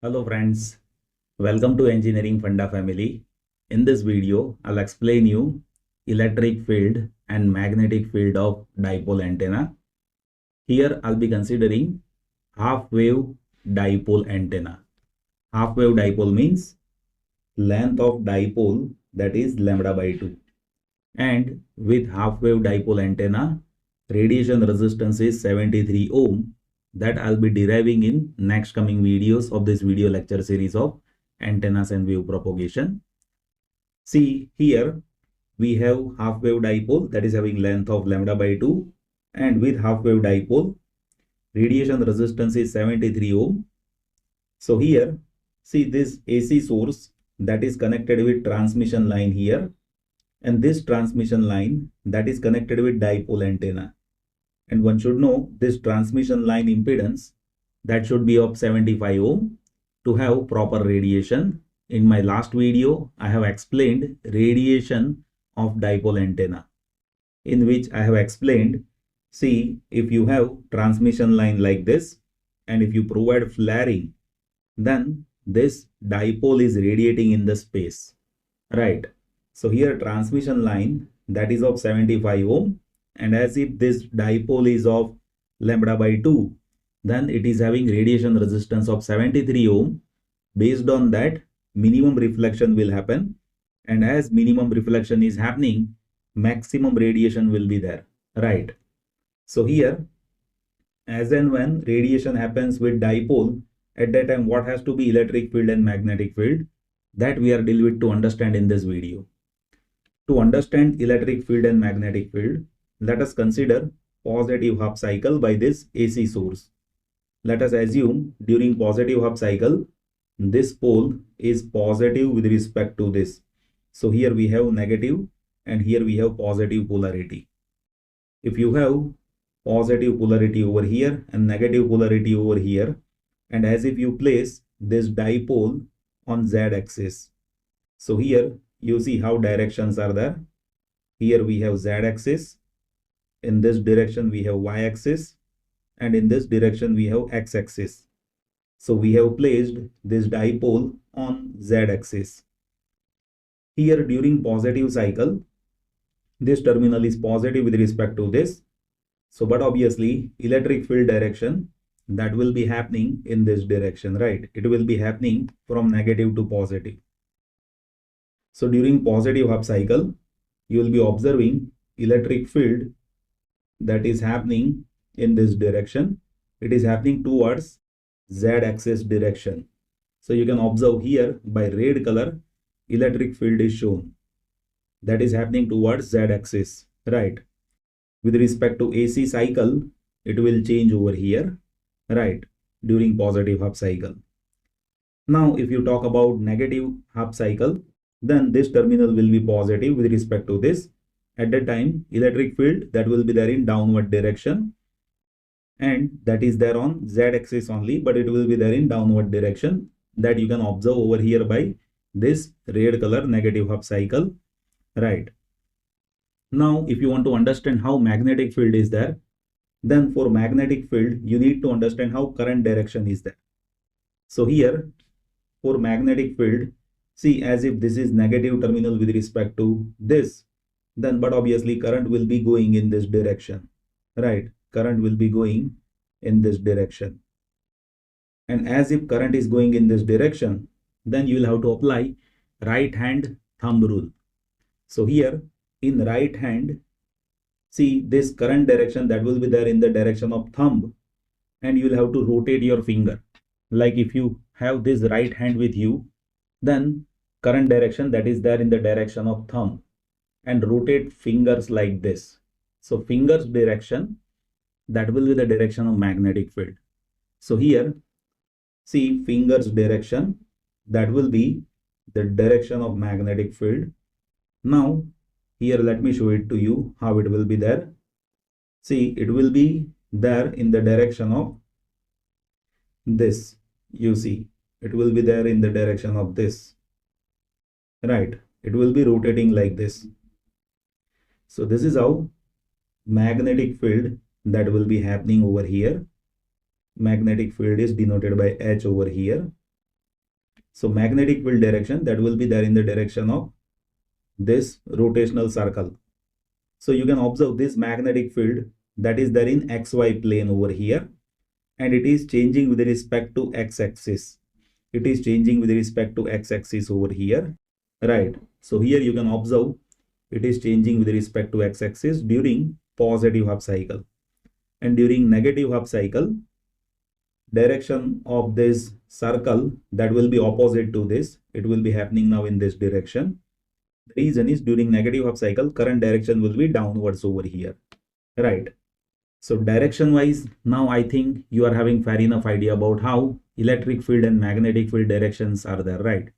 Hello friends, welcome to Engineering Funda family. In this video, I'll explain you electric field and magnetic field of dipole antenna. Here I'll be considering half-wave dipole antenna. Half-wave dipole means length of dipole, that is lambda by 2. And with half-wave dipole antenna, radiation resistance is 73 ohm. That I'll be deriving in next coming videos of this video lecture series of antennas and wave propagation. See here we have half-wave dipole that is having length of lambda by 2, and with half-wave dipole radiation resistance is 73 ohm. So here see this AC source that is connected with transmission line here, and this transmission line that is connected with dipole antenna. And one should know this transmission line impedance that should be of 75 ohm to have proper radiation. In my last video, I have explained radiation of dipole antenna, in which I have explained, see, if you have transmission line like this and if you provide flaring, then this dipole is radiating in the space, right? So here transmission line that is of 75 ohm, and as if this dipole is of lambda by 2, then it is having radiation resistance of 73 ohm. Based on that, minimum reflection will happen, and as minimum reflection is happening, maximum radiation will be there, right? So here, as and when radiation happens with dipole, at that time what has to be electric field and magnetic field, that we are dealing with to understand in this video. To understand electric field and magnetic field, let us consider positive half cycle by this AC source. Let us assume during positive half cycle, this pole is positive with respect to this. So here we have negative and here we have positive polarity. If you have positive polarity over here and negative polarity over here, and as if you place this dipole on z-axis. So here you see how directions are there. Here we have z-axis. In this direction we have y-axis, and in this direction we have x-axis. So we have placed this dipole on z-axis. Here during positive cycle, this terminal is positive with respect to this. So but obviously electric field direction that will be happening in this direction, right? It will be happening from negative to positive. So during positive half cycle, you will be observing electric field that is happening in this direction. It is happening towards z-axis direction. So you can observe here by red color, electric field is shown. That is happening towards z-axis, right? With respect to AC cycle, it will change over here, right? During positive half cycle. Now, if you talk about negative half cycle, then this terminal will be positive with respect to this. At that time, electric field that will be there in downward direction, and that is there on z-axis only, but it will be there in downward direction, that you can observe over here by this red color negative half cycle, right? Now, if you want to understand how magnetic field is there, then for magnetic field, you need to understand how current direction is there. So here, for magnetic field, see, as if this is negative terminal with respect to this, then but obviously current will be going in this direction, right? Current will be going in this direction. And as if current is going in this direction, then you will have to apply right hand thumb rule. So here in right hand, see this current direction that will be there in the direction of thumb, and you will have to rotate your finger. Like if you have this right hand with you, then current direction that is there in the direction of thumb, and rotate fingers like this. So fingers direction that will be the direction of magnetic field. So here see fingers direction that will be the direction of magnetic field. Now here let me show it to you how it will be there. See, it will be there in the direction of this. You see, it will be there in the direction of this, right? It will be rotating like this. So this is how magnetic field that will be happening over here. Magnetic field is denoted by H over here. So magnetic field direction, that will be there in the direction of this rotational circle. So you can observe this magnetic field that is there in XY plane over here, and it is changing with respect to x-axis. It is changing with respect to x-axis over here, right? So here you can observe it is changing with respect to x-axis during positive half cycle, and during negative half cycle, direction of this circle that will be opposite to this. It will be happening now in this direction. The reason is during negative half cycle, current direction will be downwards over here, right? So direction wise, now I think you are having fair enough idea about how electric field and magnetic field directions are there, right?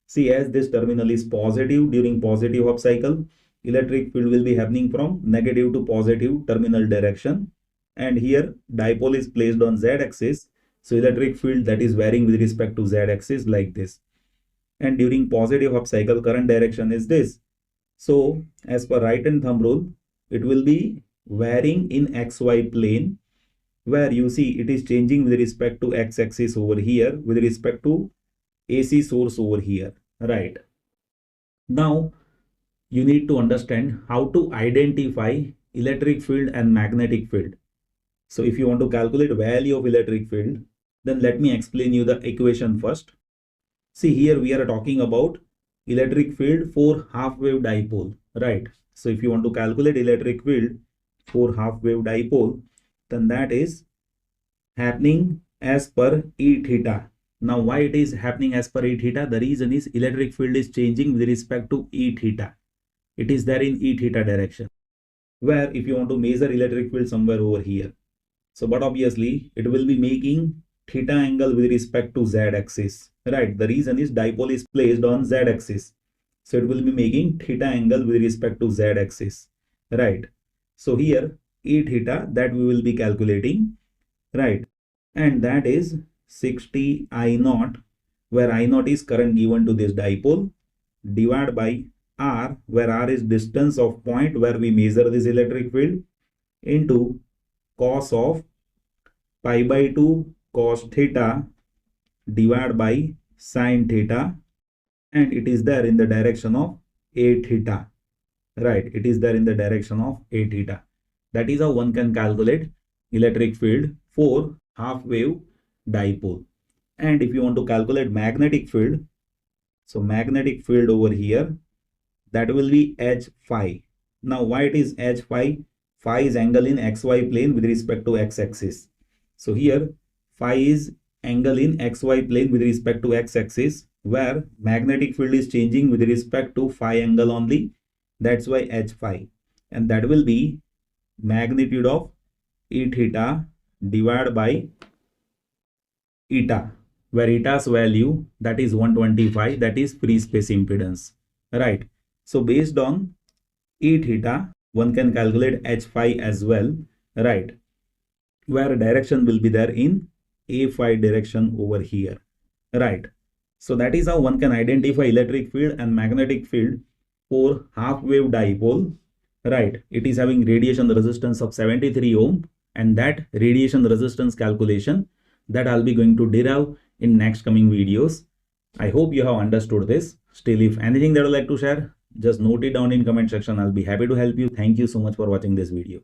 See, as this terminal is positive during positive half cycle, electric field will be happening from negative to positive terminal direction. And here dipole is placed on z-axis. So electric field that is varying with respect to z-axis like this. And during positive half cycle, current direction is this. So as per right hand thumb rule, it will be varying in xy plane, where you see it is changing with respect to x-axis over here, with respect to AC source over here, right? Now you need to understand how to identify electric field and magnetic field. So if you want to calculate value of electric field, then let me explain you the equation first. See, here we are talking about electric field for half wave dipole, right? So if you want to calculate electric field for half wave dipole, then that is happening as per E theta. Now why it is happening as per E theta? The reason is electric field is changing with respect to E theta. It is there in E theta direction, where if you want to measure electric field somewhere over here, so but obviously it will be making theta angle with respect to z-axis, right? The reason is dipole is placed on z-axis, so it will be making theta angle with respect to z-axis, right? So here E theta that we will be calculating, right? And that is 60 I naught, where I naught is current given to this dipole, divided by R, where R is distance of point where we measure this electric field, into cos of pi by 2 cos theta divided by sin theta, and it is there in the direction of A theta, right? It is there in the direction of A theta. That is how one can calculate electric field for half wave dipole. And if you want to calculate magnetic field, so magnetic field over here, that will be H phi. Now why it is H phi? Phi is angle in xy plane with respect to x-axis. So here phi is angle in xy plane with respect to x-axis, where magnetic field is changing with respect to phi angle only. That's why H phi. And that will be magnitude of E theta divided by eta, where eta's value that is 125, that is free space impedance, right? So based on E theta, one can calculate H phi as well, right? Where direction will be there in A phi direction over here, right? So that is how one can identify electric field and magnetic field for half wave dipole, right? It is having radiation resistance of 73 ohm, and that radiation resistance calculation that I'll be going to derive in next coming videos. I hope you have understood this. Still, if anything that I'd like to share, just note it down in comment section. I'll be happy to help you. Thank you so much for watching this video.